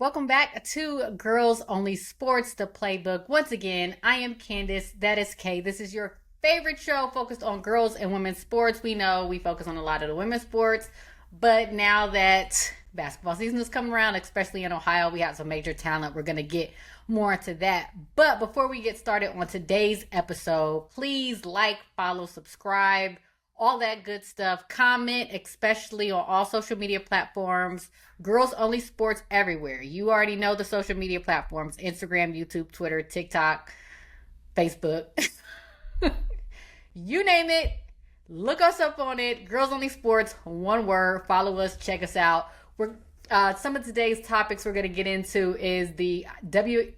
Welcome back to Girls Only Sports, the Playbook. Once again, I am Candace. That is Kay. This is your favorite show focused on girls and women's sports. We know we focus on a lot of the women's sports, but now that basketball season is coming around, especially in Ohio, we have some major talent. We're going to get more into that. But before we get started on today's episode, please like, follow, subscribe, all that good stuff. Comment, especially on all social media platforms. Girls Only Sports everywhere. You already know the social media platforms: Instagram, YouTube, Twitter, TikTok, Facebook. You name it. Look us up on it. Girls Only Sports, one word. Follow us. Check us out. We're some of today's topics we're going to get into is the WNBA.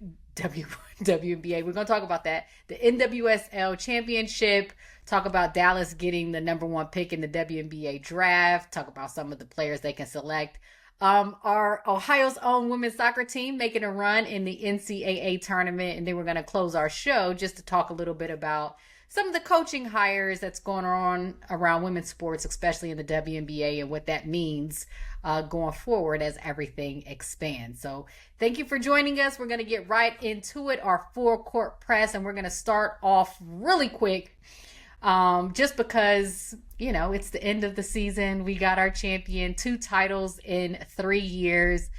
We're going to talk about that. The NWSL Championship. Talk about Dallas getting the number one pick in the WNBA draft. Talk about some of the players they can select. Our Ohio's own women's soccer team making a run in the NCAA tournament. And then we're going to close our show just to talk a little bit about some of the coaching hires that's going on around women's sports, especially in the WNBA, and what that means going forward as everything expands. So thank you for joining us. We're going to get right into it, our full court press, and we're going to start off really quick. Just because, you know, it's the end of the season. We got our champion, 2 titles in 3 years.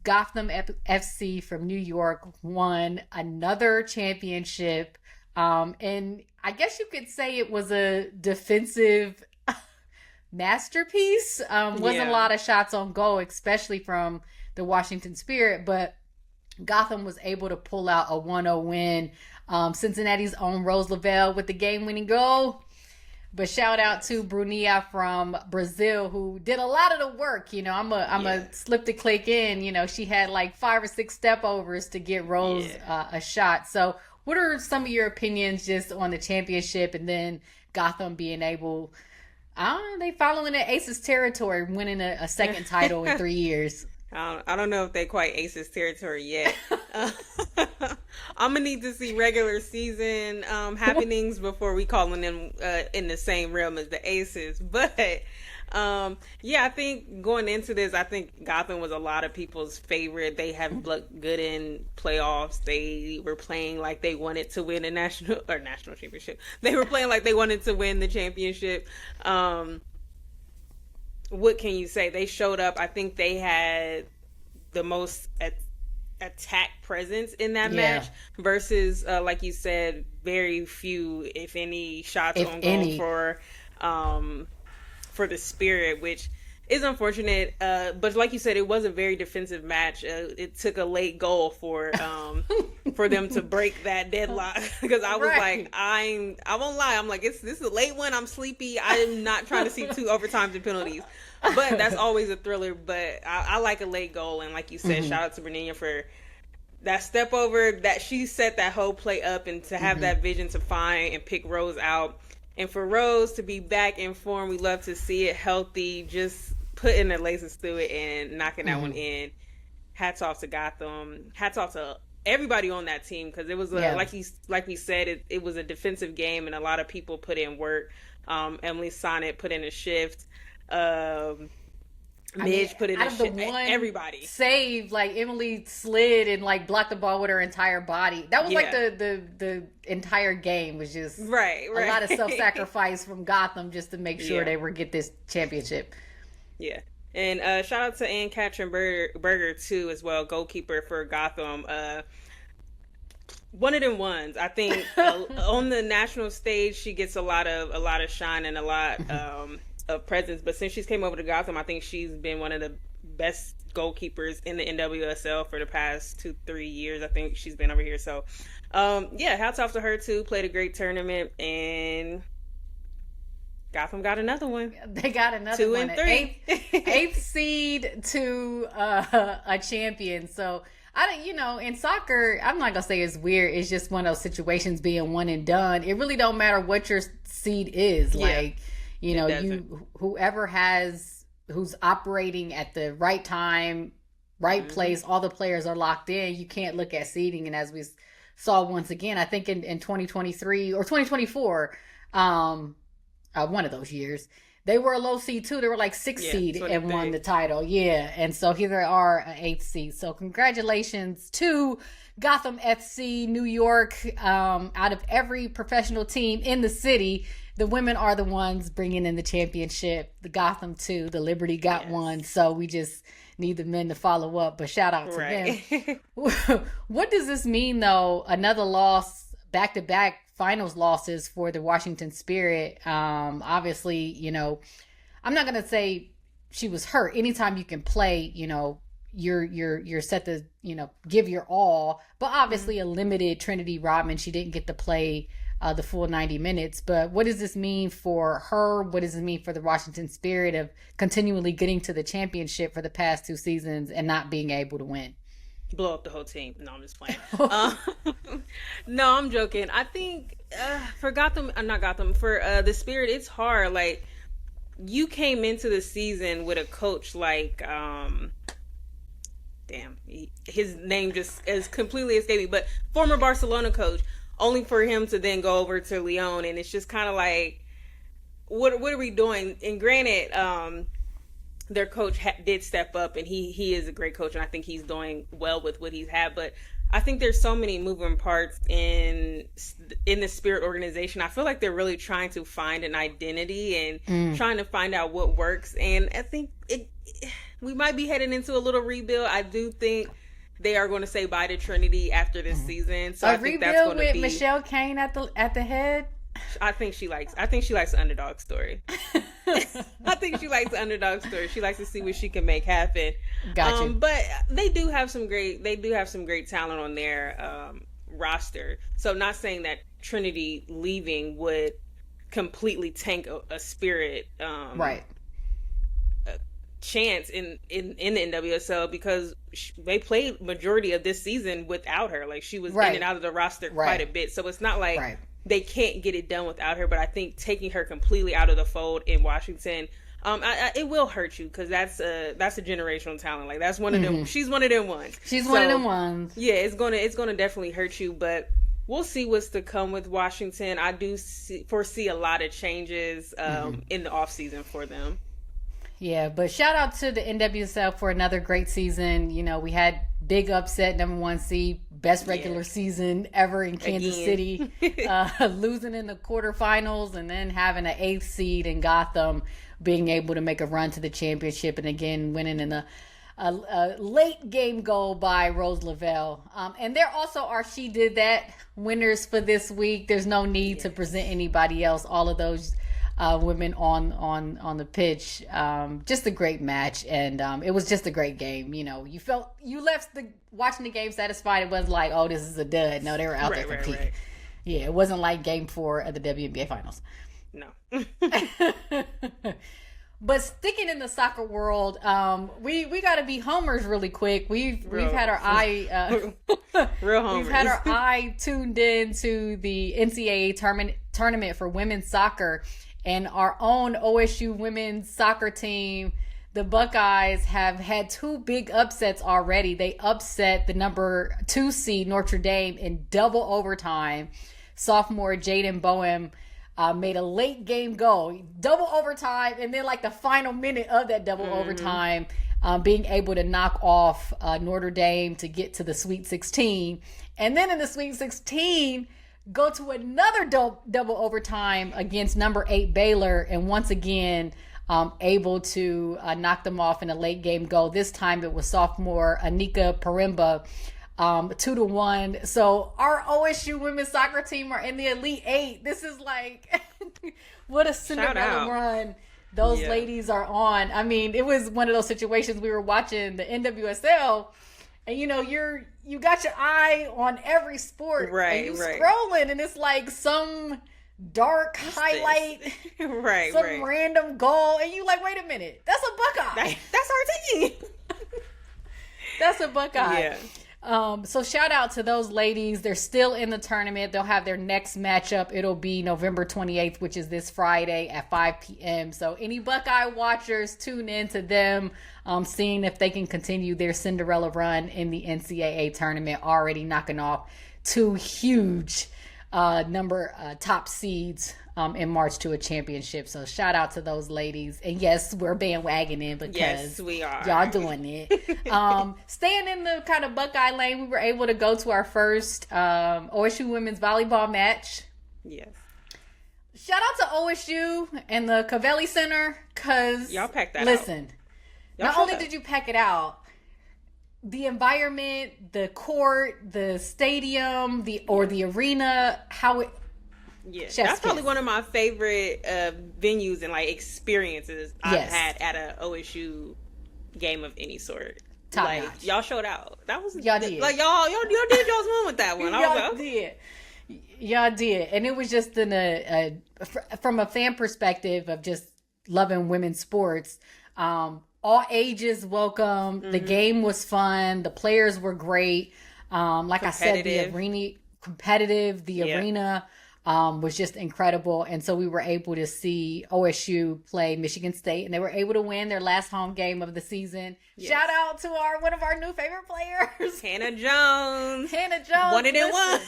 Gotham FC from New York won another championship. And I guess you could say it was a defensive masterpiece. Wasn't a lot of shots on goal, especially from the Washington Spirit, but Gotham was able to pull out a 1-0 win. Cincinnati's own Rose Lavelle with the game-winning goal. But shout out to Bruninha from Brazil, who did a lot of the work. You know, I'm a slip to click in. You know, she had like 5 or 6 step overs to get Rose a shot. So what are some of your opinions just on the championship, and then Gotham being able, I don't know, they following the Aces territory, winning a second title in 3 years? I don't know if they quite Aces territory yet. I'm gonna need to see regular season happenings before we calling them in the same realm as the Aces. But I think going into this, I think Gotham was a lot of people's favorite. They have looked good in playoffs. They were playing like they wanted to win a national championship. They were playing like they wanted to win the championship. What can you say? They showed up. I think they had the most attack presence in that match versus, like you said, very few, if any, shots on goal for the Spirit, which is unfortunate. But like you said, it was a very defensive match. It took a late goal for them to break that deadlock, because I was like, I won't lie. I'm like, this is a late one. I'm sleepy. I am not trying to see 2 overtimes and penalties. But that's always a thriller. But I like a late goal. And like you said, shout out to Bruninha for that step over, that she set that whole play up, and to have that vision to find and pick Rose out. And for Rose to be back in form, we love to see it healthy, just putting their laces through it and knocking that one in. Hats off to Gotham. Hats off to everybody on that team, because it was like we said, it was a defensive game, and a lot of people put in work. Emily Sonnet put in a shift. Midge put in a shift. Everybody saved, like Emily slid and like blocked the ball with her entire body. That was like the entire game was just a lot of self-sacrifice from Gotham just to make sure they would get this championship. Yeah. And shout out to Ann Katrin Berger too, as well, goalkeeper for Gotham. One of them ones. I think on the national stage she gets a lot of shine and a lot of presence. But since she's came over to Gotham, I think she's been one of the best goalkeepers in the NWSL for the past 2-3 years. I think she's been over here. So hats off to her too. Played a great tournament, and Gotham got another one. They got another 2 one. and 3. Eighth seed to a champion. So in soccer, I'm not gonna say it's weird. It's just one of those situations being one and done. It really don't matter what your seed is. Who's operating at the right time, right place, all the players are locked in. You can't look at seeding. And as we saw once again, I think in 2023 or 2024, one of those years, They were a low seed too. They were like 6th seed and won the title. Yeah. And so here they are, an 8th seed. So congratulations to Gotham FC, New York. Out of every professional team in the city, the women are the ones bringing in the championship. The Gotham too. The Liberty got one. So we just need the men to follow up. But shout out to them. What does this mean though? Another loss, back-to-back finals losses for the Washington Spirit. Obviously, you know, I'm not gonna say she was hurt. Anytime you can play, you know, you're set to, you know, give your all. But obviously, a limited Trinity Rodman. She didn't get to play the full 90 minutes. But what does this mean for her? What does it mean for the Washington Spirit of continually getting to the championship for the past 2 seasons and not being able to win? Blow up the whole team. No, I'm just playing. No, I'm joking. I think for Gotham, not Gotham, for the Spirit, it's hard. Like, you came into the season with a coach like, his name just is completely escaping, but former Barcelona coach, only for him to then go over to Lyon, and it's just kind of like, what are we doing? And granted, their coach did step up, and he is a great coach, and I think he's doing well with what he's had. But I think there's so many moving parts in the Spirit organization. I feel like they're really trying to find an identity and trying to find out what works. And I think we might be heading into a little rebuild. I do think they are going to say bye to Trinity after this season. So I think that's going to be Michelle Kane at the head. I think she likes the underdog story. I think she likes the underdog story. She likes to see what she can make happen. Gotcha. But they do have some great talent on their roster. So not saying that Trinity leaving would completely tank a Spirit chance in the NWSL, because they played majority of this season without her. Like, she was in and out of the roster quite a bit. So it's not like they can't get it done without her. But I think taking her completely out of the fold in Washington, it will hurt you, because that's a generational talent. Like, that's one of them. She's one of them ones. One of them ones. Yeah, it's gonna definitely hurt you. But we'll see what's to come with Washington. I do foresee a lot of changes in the off season for them. Yeah, but shout out to the NWSL for another great season. You know, we had big upset, #1 seed, best regular season ever in Kansas City, losing in the quarterfinals, and then having an 8th seed in Gotham, being able to make a run to the championship, and again winning in a late game goal by Rose Lavelle. And there also are She Did That winners for this week. There's no need to present anybody else. All of those women on the pitch. Just a great match, and it was just a great game. You know, you left watching the game satisfied. It wasn't like, oh, this is a dud. No, they were out there competing. Right. Yeah, it wasn't like Game 4 of the WNBA Finals. No. But sticking in the soccer world, we got to be homers really quick. We've had our eye real homers. We've had our eye tuned in to the NCAA tournament for women's soccer. And our own OSU women's soccer team, the Buckeyes, have had 2 big upsets already. They upset the #2 seed Notre Dame in double overtime. Sophomore Jaden Boehm made a late game goal, double overtime, and then like the final minute of that double overtime, being able to knock off Notre Dame to get to the Sweet 16. And then in the Sweet 16, go to another double overtime against #8 Baylor, and once again able to knock them off in a late game goal. This time it was sophomore Anika Parimba, 2-1. So our OSU women's soccer team are in the Elite 8. This is like what a Cinderella run those ladies are on. I mean, it was one of those situations. We were watching the NWSL, and you know, you got your eye on every sport, and you scrolling, and it's like some dark highlight, some random goal, and you like, wait a minute, that's a Buckeye. That's our team. That's a Buckeye. Yeah. So shout out to those ladies. They're still in the tournament. They'll have their next matchup. It'll be November 28th, which is this Friday at 5 p.m. So any Buckeye watchers, tune in to them, seeing if they can continue their Cinderella run in the NCAA tournament, already knocking off 2 huge top seeds in March to a championship. So shout out to those ladies. And yes, we're bandwagoning because yes, we are. Y'all doing it. Staying in the kind of Buckeye lane, we were able to go to our first OSU women's volleyball match. Yes. Shout out to OSU and the Covelli Center because y'all packed that out. Listen, not only did you pack it out, the environment, the court, the stadium, the arena, how it. Yeah, that's probably one of my favorite venues and like experiences I've had at a OSU game of any sort. Top like notch. Y'all showed out. That was y'all did. Like y'all did y'all's one with that one. Y'all did. Y'all did, and it was just from a fan perspective of just loving women's sports. All ages welcome. Mm-hmm. The game was fun. The players were great. Like I said, the arena competitive. The arena was just incredible. And so we were able to see OSU play Michigan State, and they were able to win their last home game of the season. Yes. Shout out to one of our new favorite players, Hannah Jones. Won it in one.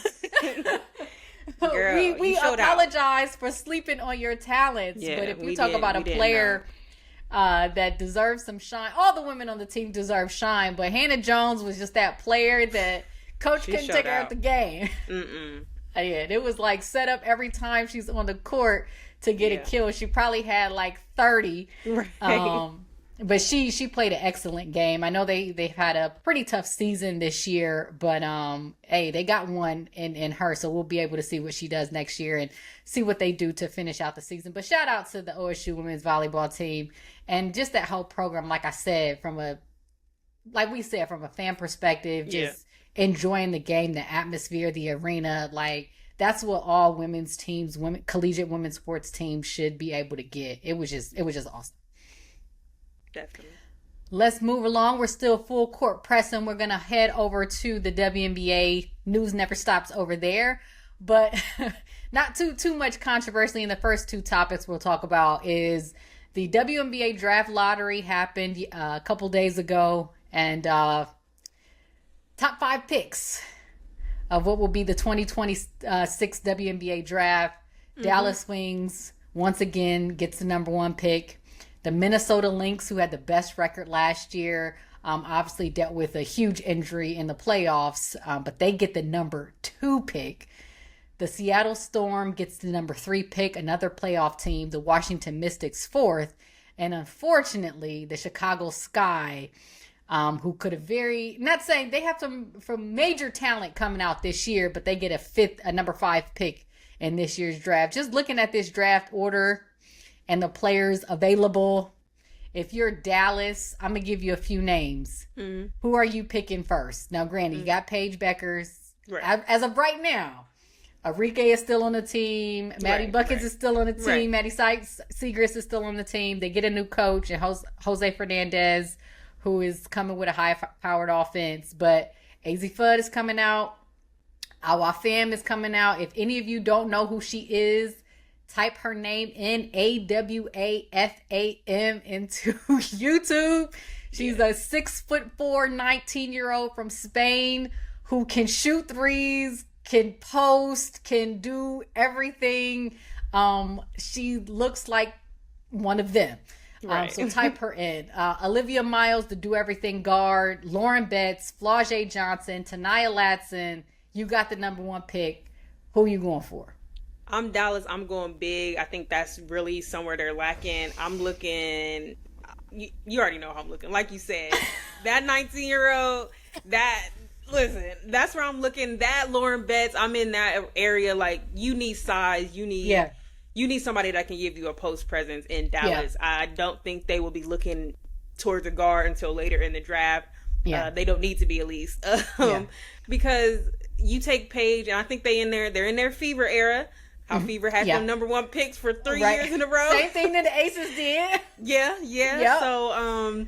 Girl, we apologize for sleeping on your talents, but if you talk about a player that deserves some shine, all the women on the team deserve shine, but Hannah Jones was just that player that coach couldn't take her out the game. Yeah, it was like set up every time she's on the court to get a kill. She probably had like 30. Right. But she played an excellent game. I know they've had a pretty tough season this year, but hey, they got one in her, so we'll be able to see what she does next year and see what they do to finish out the season. But shout out to the OSU women's volleyball team and just that whole program. Like I said, from a fan perspective, just enjoying the game, the atmosphere, the arena, like that's what all women's teams, collegiate women's sports teams should be able to get. It was just awesome. Definitely. Let's move along. We're still full court pressing. We're going to head over to the WNBA. News never stops over there. But not too much controversy in the first two topics we'll talk about is the WNBA draft lottery happened a couple days ago. And top 5 picks of what will be the 2026 WNBA draft. Mm-hmm. Dallas Wings, once again, gets the number 1 pick. The Minnesota Lynx, who had the best record last year, obviously dealt with a huge injury in the playoffs, but they get the number 2 pick. The Seattle Storm gets the number 3 pick, another playoff team, the Washington Mystics 4th. And unfortunately, the Chicago Sky, who could have not saying they have some major talent coming out this year, but they get a number 5 pick in this year's draft. Just looking at this draft order and the players available, if you're Dallas, I'm going to give you a few names. Mm-hmm. Who are you picking first? Now, granted, you got Paige Beckers. Right. As of right now, Arike is still on the team. Maddie Buckets is still on the team. Right. Maddie Segrist is still on the team. They get a new coach, and Jose Fernandez, who is coming with a high-powered offense. But AZ Fudd is coming out. Awa Pham is coming out. If any of you don't know who she is, type her name in AWAFAM into YouTube. She's a 6'4", 19-year-old from Spain who can shoot threes, can post, can do everything. She looks like one of them. Right. So type her in. Olivia Miles, the do everything guard. Lauren Betts, Flau'jae Johnson, Tanaya Latson. You got the number 1 pick. Who are you going for? I'm Dallas. I'm going big. I think that's really somewhere they're lacking. I'm looking. You already know how I'm looking. Like you said, that 19-year-old. That's where I'm looking. That Lauren Betts. I'm in that area. Like, you need size. You need somebody that can give you a post presence in Dallas. Yeah. I don't think they will be looking towards a guard until later in the draft. Yeah. They don't need to be, at least. Because you take Paige, and I think they're in their Fever era. How Fever had them number 1 picks for 3 years in a row. Same thing that the Aces did. Yeah. Yep. So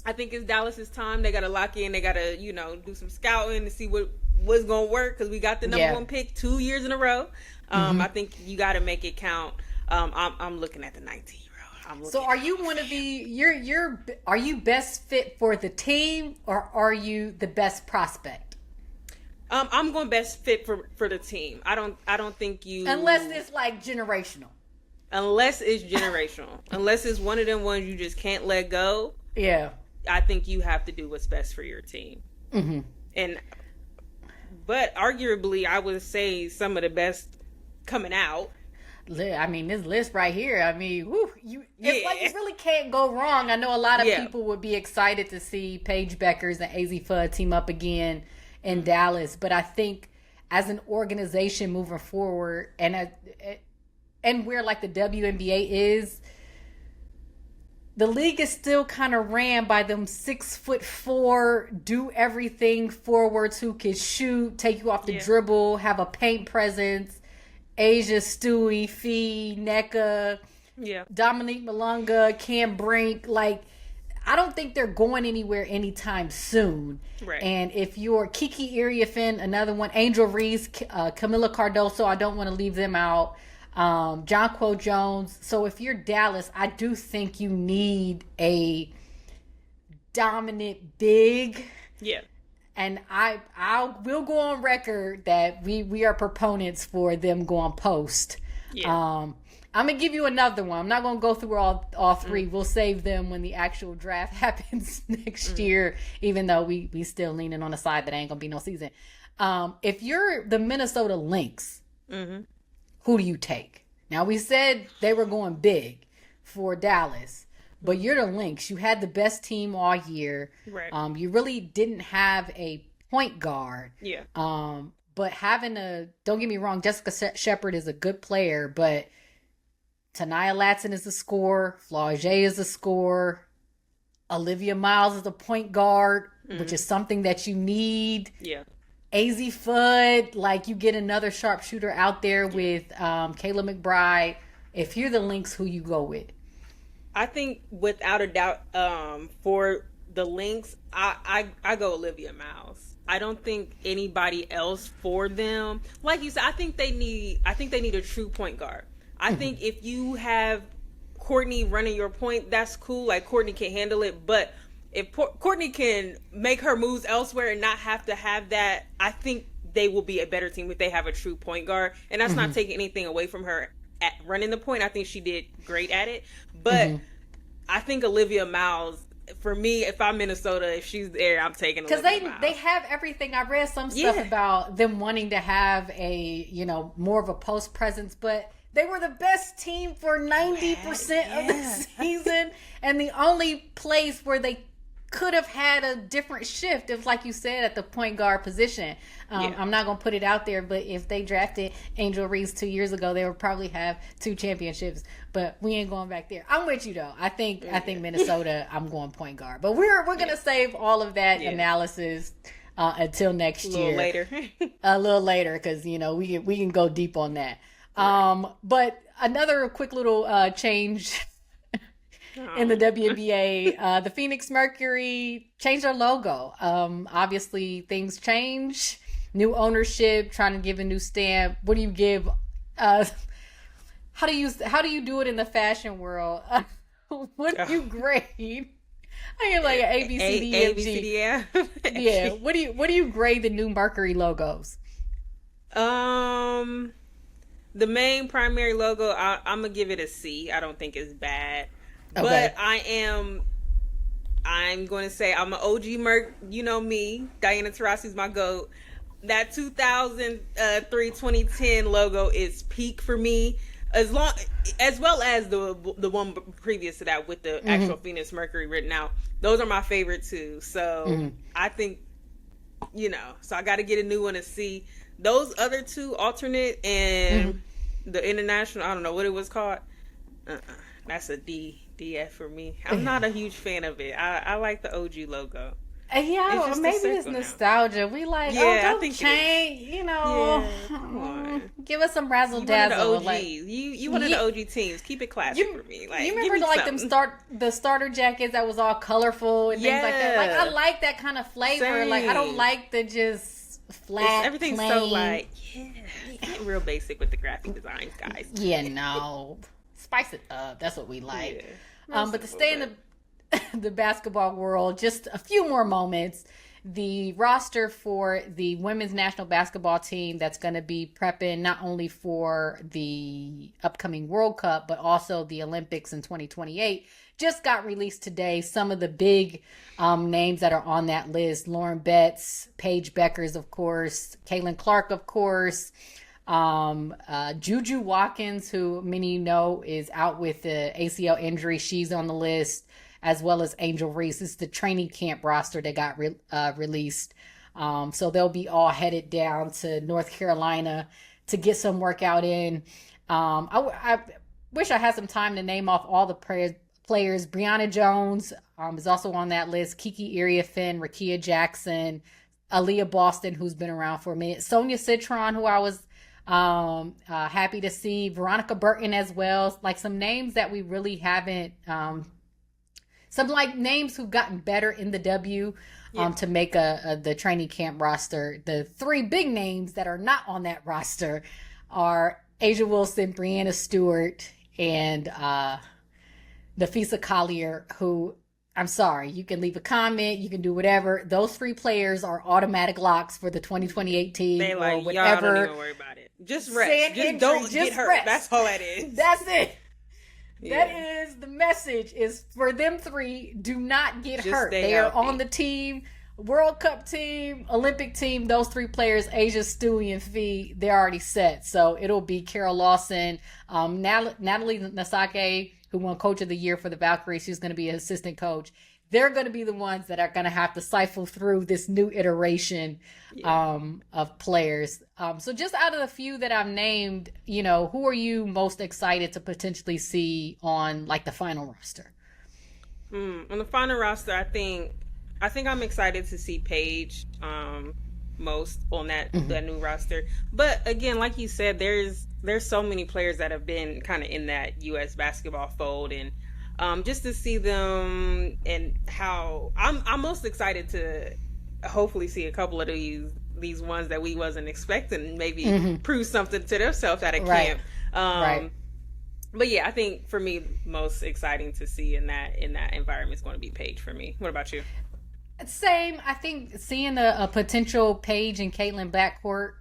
I think it's Dallas's time. They got to lock in. They got to, do some scouting to see what's going to work, because we got the number 1 pick 2 years in a row. I think you got to make it count. I'm looking at the 19-year-old. So are you one of the are you best fit for the team, or are you the best prospect? I'm going best fit for the team. I don't think you, unless it's like generational. Unless it's generational. Unless it's one of them ones you just can't let go. Yeah. I think you have to do what's best for your team. Mm-hmm. But arguably, I would say some of the best coming out. I mean, this list right here, I mean, it's like you really can't go wrong. I know a lot of people would be excited to see Paige Beckers and AZ Fudd team up again in Dallas. But I think as an organization moving forward, and where like the WNBA is, the league is still kind of ran by them 6'4", do everything forwards who can shoot, take you off the dribble, have a paint presence. Asia, Stewie, Fee, NECA, Dominique Malunga, Cam Brink. Like, I don't think they're going anywhere anytime soon. Right. And if you're Kiki Iriafen, another one, Angel Reese, Camila Cardoso, I don't want to leave them out. Jonquel Jones. So if you're Dallas, I do think you need a dominant big. Yeah. And I will go on record that we are proponents for them going post. Yeah. I'm going to give you another one. I'm not going to go through all three. We'll save them when the actual draft happens next year, even though we still leaning on the side that ain't going to be no season. If you're the Minnesota Lynx, who do you take? Now, we said they were going big for Dallas. But you're the Lynx. You had the best team all year. Right. You really didn't have a point guard. Yeah. But don't get me wrong, Jessica Shepard is a good player, but Tanaya Latson is a scorer. Flau'jae is a scorer. Olivia Miles is a point guard, which is something that you need. Yeah. AZ Fudd, like you get another sharpshooter out there with Kayla McBride. If you're the Lynx, who you go with? I think without a doubt, for the Lynx, I go Olivia Miles. I don't think anybody else for them. Like you said, I think they need a true point guard. I think if you have Courtney running your point, that's cool. Like Courtney can handle it, but if Courtney can make her moves elsewhere and not have to have that, I think they will be a better team if they have a true point guard. And that's not taking anything away from her at running the point. I think she did great at it, but I think Olivia Miles, for me, if I'm Minnesota, if she's there, I'm taking Olivia Miles. Because they have everything. I read some stuff about them wanting to have a more of a post presence, but they were the best team for 90% of the season, and the only place where they could have had a different shift if, like you said, at the point guard position. I'm not going to put it out there, but if they drafted Angel Reese 2 years ago, they would probably have 2 championships. But we ain't going back there. I'm with you though. I think Minnesota. I'm going point guard, but we're going to save all of that analysis until next year. A little later, because we can go deep on that. Right. But another quick little change. In the WNBA, the Phoenix Mercury changed their logo. Obviously, things change. New ownership, trying to give a new stamp. What do you give? How do you do it in the fashion world? What do you grade? I am like an A, B, C, D, E, F, G. Yeah. What do you grade the new Mercury logos? The main primary logo, I'm gonna give it a C. I don't think it's bad. Okay. But I'm going to say I'm an OG Merc. You know me. Diana Taurasi's my GOAT. That 2003-2010 logo is peak for me. As well as the one previous to that with the actual Phoenix Mercury written out. Those are my favorite too. So I think, so I got to get a new one to see. Those other two, alternate and the international, I don't know what it was called. That's a DF for me. I'm not a huge fan of it. I like the OG logo. Yeah, maybe it's nostalgia. Now. We like, don't change, come on. Give us some razzle dazzle. You one of the OG teams. Keep it classy for me. Like, you remember the starter jackets that was all colorful and things like that. Like, I like that kind of flavor. Same. Like, I don't like the just flat. Everything's plain. So like, get real basic with the graphic designs, guys. Spice it up. That's what we like. Yeah, but to stay in the basketball world, just a few more moments. the roster for the women's national basketball team that's going to be prepping not only for the upcoming World Cup, but also the Olympics in 2028 just got released today. Some of the big names that are on that list: Lauren Betts, Paige Beckers, of course, Caitlin Clark, of course, Juju Watkins, who many know is out with the ACL injury. She's on the list, as well as Angel Reese. It's the training camp roster that got released. So they'll be all headed down to North Carolina to get some workout in. I wish I had some time to name off all the players. Brianna Jones is also on that list. Kiki Iriafen, Rakia Jackson, Aaliyah Boston, who's been around for a minute. Sonia Citron, who I was happy to see. Veronica Burton as well. Like some names that we really haven't... some like names who've gotten better in the W to make the training camp roster. The three big names that are not on that roster are Asia Wilson, Brianna Stewart, and Nafisa Collier, who, I'm sorry, you can leave a comment, you can do whatever. Those three players are automatic locks for the 2028 team. They like, or whatever. Y'all don't even worry about it. Just rest. Just don't get hurt. Rest. That's all that is. That's it. Yeah. That is the message, is for them three, do not get Just hurt. stay They are healthy. on the team, World Cup team, Olympic team. Those three players, Asia, Stewie, and Fee, they're already set. So it'll be Carol Lawson, Natalie Nasake, who won Coach of the Year for the Valkyries. She's going to be an assistant coach. They're going to be the ones that are going to have to siphon through this new iteration of players. So just out of the few that I've named, who are you most excited to potentially see on like the final roster? On the final roster, I think I'm excited to see Paige most on that new roster. But again, like you said, there's so many players that have been kind of in that U.S. basketball fold, and just to see them and how I'm most excited to hopefully see a couple of these ones that we wasn't expecting maybe prove something to themselves at a camp. Right. But yeah, I think for me, most exciting to see in that environment is going to be Paige for me. What about you? Same. I think seeing a potential Paige and Caitlin backcourt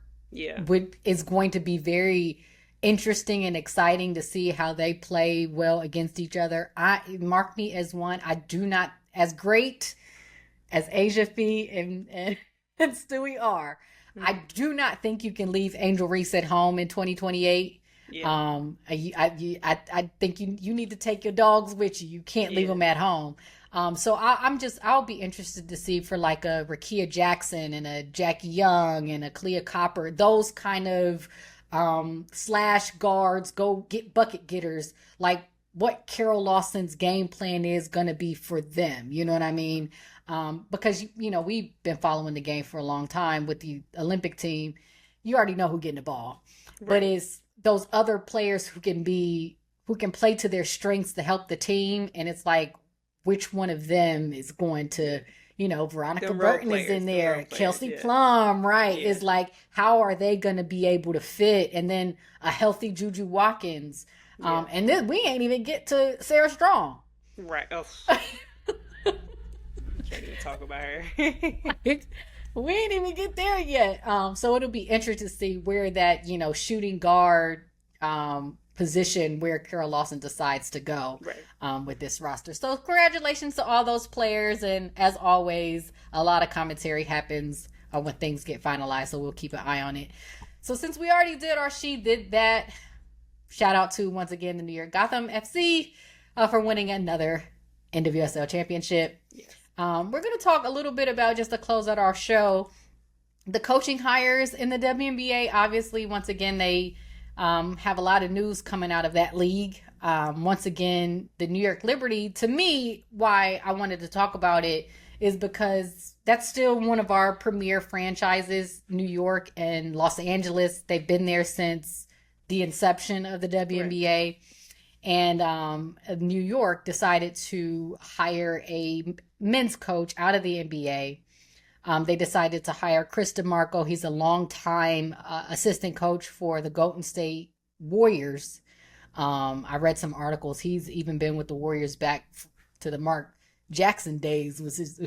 is going to be very interesting and exciting to see how they play well against each other. Mark me as one. I do not, as great as Asia Fee and Stewie are, I do not think you can leave Angel Reese at home in 2028. I think you need to take your dogs with you. You can't leave them at home. So I'll be interested to see for like a Rakia Jackson and a Jackie Young and a Clea Copper, those kind of slash guards, go get bucket getters, like what Carol Lawson's game plan is going to be for them. You know what I mean? Because, we've been following the game for a long time with the Olympic team. You already know who's getting the ball, but it's those other players who can play to their strengths to help the team. And it's like, which one of them is going to, Veronica Burton is in there, Kelsey Plum, right? Is like, how are they going to be able to fit? And then a healthy Juju Watkins. And then we ain't even get to Sarah Strong. Right. Oh. Can't even talk about her. We ain't even get there yet. So it'll be interesting to see where that, shooting guard position where Carol Lawson decides to go with this roster. So congratulations to all those players. And as always, a lot of commentary happens when things get finalized. So we'll keep an eye on it. So since we already did She Did That, shout out to, once again, the New York Gotham FC for winning another NWSL championship. Yes. We're going to talk a little bit about, just to close out our show, the coaching hires in the WNBA. Obviously, once again, they have a lot of news coming out of that league. Once again, the New York Liberty, to me, why I wanted to talk about it is because that's still one of our premier franchises, New York and Los Angeles. They've been there since the inception of the WNBA. Right. And New York decided to hire a men's coach out of the NBA. They decided to hire Chris DeMarco. He's a longtime assistant coach for the Golden State Warriors. I read some articles. He's even been with the Warriors back to the Mark Jackson days, was his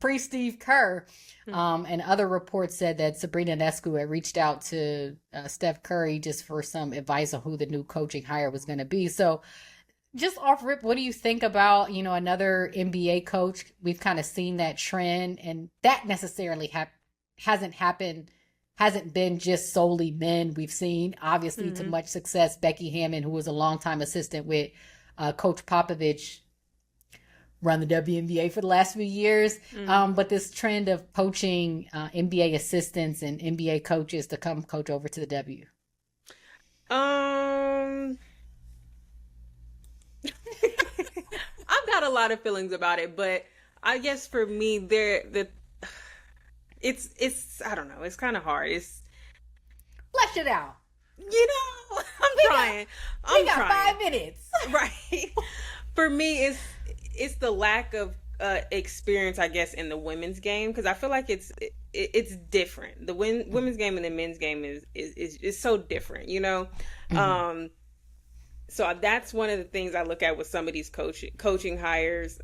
pre Steve Kerr. And other reports said that Sabrina Ionescu had reached out to Steph Curry just for some advice on who the new coaching hire was going to be. So just off rip, what do you think about, another NBA coach? We've kind of seen that trend, and that necessarily hasn't been just solely men. We've seen, obviously, to much success, Becky Hammon, who was a longtime assistant with Coach Popovich, run the WNBA for the last few years. But this trend of poaching NBA assistants and NBA coaches to come coach over to the W. I've got a lot of feelings about it, but I guess for me, it's I don't know, it's kind of hard. It's flesh it out. I'm trying. We got 5 minutes, right? For me, it's the lack of experience, I guess, in the women's game, because I feel like it's different. The women's game and the men's game is so different, So that's one of the things I look at with some of these coaching hires.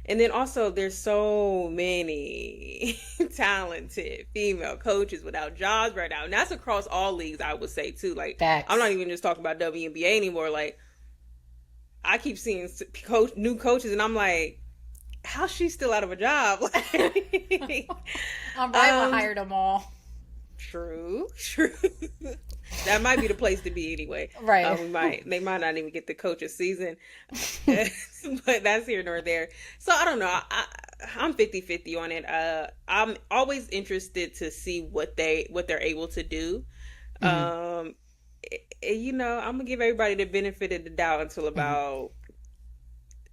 And then also there's so many talented female coaches without jobs right now. And that's across all leagues, I would say, too. Like, facts. I'm not even just talking about WNBA anymore. Like, I keep seeing new coaches, and I'm like, how's she still out of a job? I'm right, hired them all. True. That might be the place to be anyway. Right. They might not even get the coach's season, but that's here nor there. So I don't know. I'm 50-50 on it. I'm always interested to see what they're able to do. I'm gonna give everybody the benefit of the doubt until about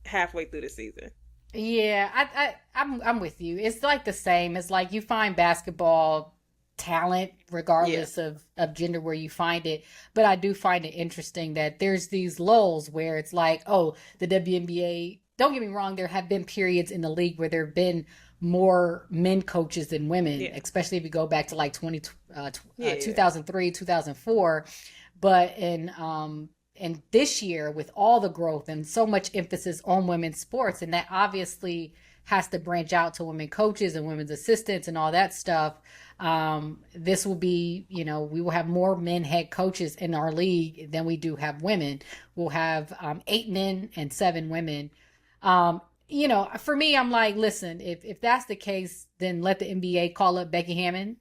halfway through the season. Yeah, I'm with you. It's like the same. It's like you find basketball talent regardless of gender where you find it, but I do find it interesting that there's these lulls where it's like, oh, the WNBA, don't get me wrong, there have been periods in the league where there have been more men coaches than women, especially if you go back to like 2003 2004, but in this year, with all the growth and so much emphasis on women's sports, and that obviously has to branch out to women coaches and women's assistants and all that stuff. This will be, we will have more men head coaches in our league than we do have women. We'll have 8 men and 7 women. For me, I'm like, listen, if that's the case, then let the NBA call up Becky Hammon.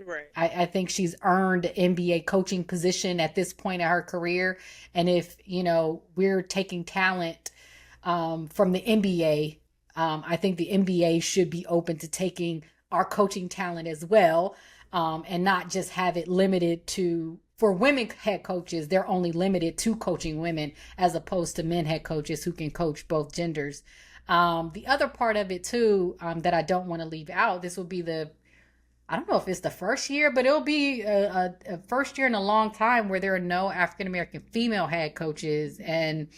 Right. I think she's earned an NBA coaching position at this point in her career. And if, we're taking talent from the NBA, I think the NBA should be open to taking our coaching talent as well, and not just have it limited to, for women head coaches, they're only limited to coaching women as opposed to men head coaches who can coach both genders. The other part of it too, that I don't want to leave out, this will be I don't know if it's the first year, but it'll be a first year in a long time where there are no African-American female head coaches. And,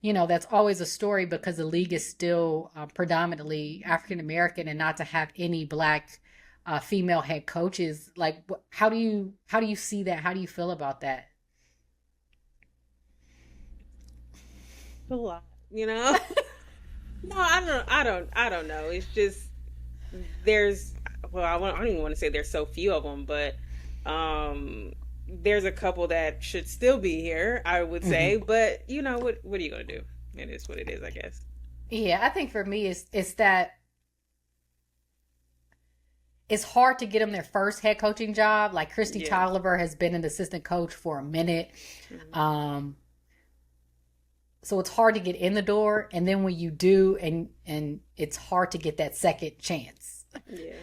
that's always a story because the league is still predominantly African-American, and not to have any Black female head coaches. Like, how do you see that? How do you feel about that? A lot, No, I don't know. It's just, I don't even want to say there's so few of them, but there's a couple that should still be here, I would say. But what are you gonna do? It is what it is, I guess. Yeah, I think for me it's that it's hard to get them their first head coaching job. Like Christy Toliver has been an assistant coach for a minute. So it's hard to get in the door, and then when you do, and it's hard to get that second chance. Yeah.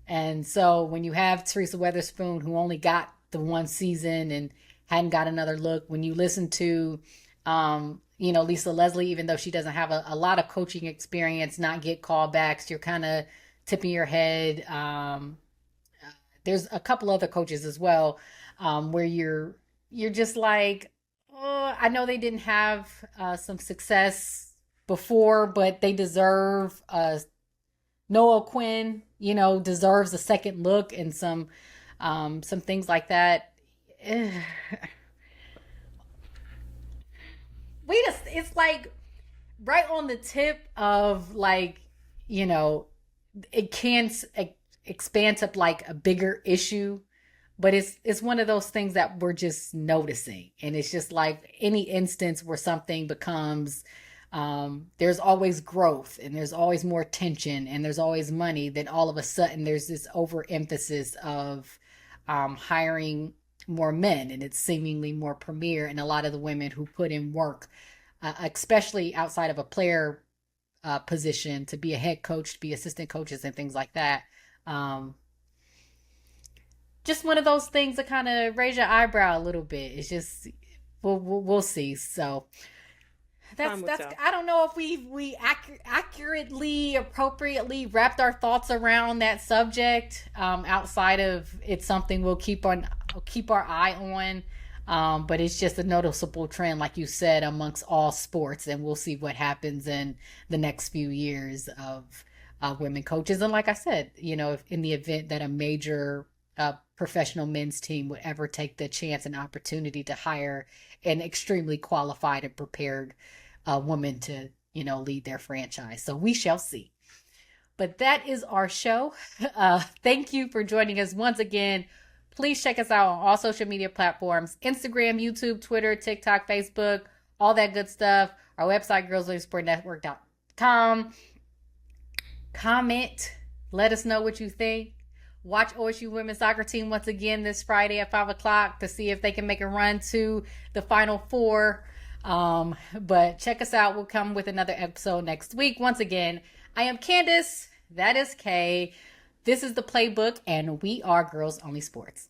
And so when you have Teresa Weatherspoon, who only got the one season and hadn't got another look, when you listen to, Lisa Leslie, even though she doesn't have a lot of coaching experience, not get callbacks, you're kind of tipping your head. There's a couple other coaches as well, where you're just like, oh, I know they didn't have some success before, but they deserve Noah Quinn, deserves a second look, and some things like that. It's like right on the tip of, like, it can expand to like a bigger issue, but it's one of those things that we're just noticing. And it's just like any instance where something becomes, there's always growth and there's always more tension and there's always money, then all of a sudden there's this overemphasis of hiring more men, and it's seemingly more premier. And a lot of the women who put in work, especially outside of a player position, to be a head coach, to be assistant coaches and things like that. Just one of those things that kind of raise your eyebrow a little bit. It's just, we'll see. So that's I don't know if we accurately, appropriately wrapped our thoughts around that subject. Outside of it's something we'll keep our eye on. But it's just a noticeable trend, like you said, amongst all sports, and we'll see what happens in the next few years of women coaches. And like I said, if in the event that a major professional men's team would ever take the chance and opportunity to hire an extremely qualified and prepared woman to, lead their franchise. So we shall see. But that is our show. Thank you for joining us once again. Please check us out on all social media platforms: Instagram, YouTube, Twitter, TikTok, Facebook, all that good stuff. Our website, girlsonlysportnetwork.com. Comment. Let us know what you think. Watch OSU women's soccer team once again this Friday at 5 o'clock to see if they can make a run to the Final Four. But check us out. We'll come with another episode next week. Once again, I am Candace. That is Kay. This is the Playbook, and we are Girls Only Sports.